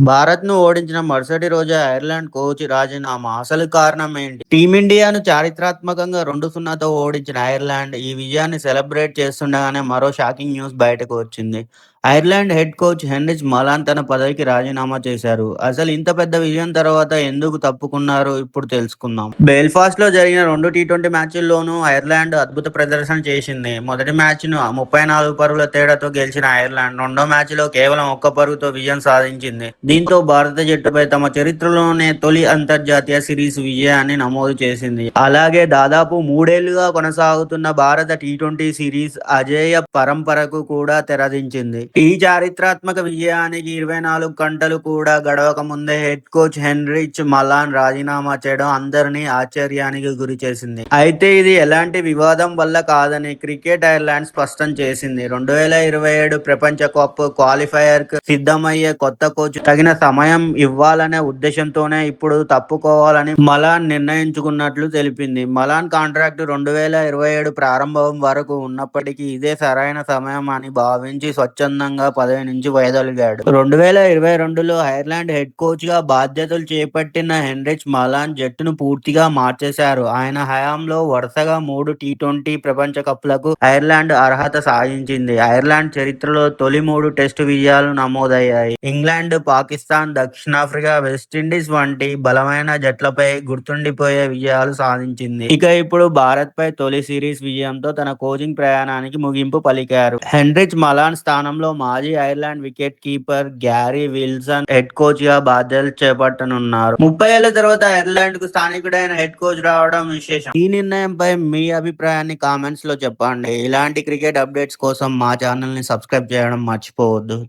భారత్‌ను ఓడించిన మరుసటి రోజే ఐర్లాండ్ కోచ్ రాజీనామా. అసలు కారణం ఏంటి? టీమిండియాను చారిత్రాత్మకంగా 2-0తో ఓడించిన ఐర్లాండ్ ఈ విజయాన్ని సెలబ్రేట్ చేస్తుండగానే మరో షాకింగ్ న్యూస్ బయటకు వచ్చింది. Ireland head coach Heinrich Malan తన పదవికి రాజీనామా చేశారు. అసలు ఇంత పెద్ద విజయం తర్వాత ఎందుకు తప్పుకున్నారో ఇప్పుడు తెలుసుకుందాం. బెల్ఫాస్ట్‌లో జరిగిన 2 టీ20 మ్యాచ్‌ల్లోనూ ఐర్లాండ్ అద్భుత ప్రదర్శన చేసింది. మొదటి మ్యాచ్‌ను 34 పరుగుల తేడాతో గెలిచిన ఐర్లాండ్ రెండో మ్యాచ్‌లో కేవలం ఒక్క పరుగుతో విజయం సాధించింది. దీంతో భారత జట్టుపై తమ చరిత్రలోనే తొలి అంతర్జాతీయ సిరీస్ విజయాన్ని నమోదు చేసింది. అలాగే దాదాపు 3 ఏళ్లుగా కొనసాగుతున్న భారత టీ20 సిరీస్ అజేయ పరంపరకు కూడా తెరదించింది. ఈ చారిత్రాత్మక విజయానికి 24 గంటలు కూడా గడవక ముందే హెడ్ కోచ్ హెన్రిచ్ మలాన్ రాజీనామా చేయడం అందరినీ ఆశ్చర్యానికి గురిచేసింది. అయితే ఇది ఎలాంటి వివాదం వల్ల కాదని క్రికెట్ ఐర్లాండ్ స్పష్టం చేసింది. 2027 ప్రపంచ కప్ క్వాలిఫైయర్కు సిద్ధమయ్యే కొత్త కోచ్ తగిన సమయం ఇవ్వాలనే ఉద్దేశంతోనే ఇప్పుడు తప్పుకోవాలని మలాన్ నిర్ణయించుకున్నట్లు తెలిపింది. మలాన్ కాంట్రాక్టు 2027 ప్రారంభం వరకు ఉన్నప్పటికీ ఇదే సరైన సమయం అని భావించి స్వచ్ఛందంగా పదవి నుంచి వైదొలిగాడు. 2022లో ఐర్లాండ్ హెడ్ కోచ్గా బాధ్యతలు చేపట్టిన హెన్రిచ్ మలాన్ జట్టును పూర్తిగా మార్చేశారు. ఆయన హయాంలో వరుసగా 3 టీ20 ప్రపంచ కప్లకు ఐర్లాండ్ అర్హత సాధించింది. ఐర్లాండ్ చరిత్రలో తొలి 3 టెస్టు విజయాలు నమోదయ్యాయి. ఇంగ్లాండ్, పాకిస్తాన్, దక్షిణాఫ్రికా, వెస్టిండీస్ వంటి బలమైన జట్లపై గుర్తుండిపోయే విజయాలు సాధించింది. ఇక ఇప్పుడు భారత్పై తొలి సిరీస్ విజయంతో తన కోచింగ్ ప్రయాణానికి ముగింపు పలికారు. హెన్రిచ్ మలాన్ స్థానంలో మాజీ Ireland wicket keeper Gary Wilson head coach గా బాధ్యతలు చేపట్టనున్నారు. 30 ఏళ్ల తర్వాత ఐర్లాండ్ కు స్థానికుడైన హెడ్ కోచ్ రావడం విశేషం. ఈ నిర్ణయంపై మీ అభిప్రాయాన్ని కామెంట్స్ లో చెప్పండి. ఇలాంటి క్రికెట్ అప్డేట్స్ కోసం మా ఛానల్ ని సబ్స్క్రైబ్ చేయడం మర్చిపోవద్దు.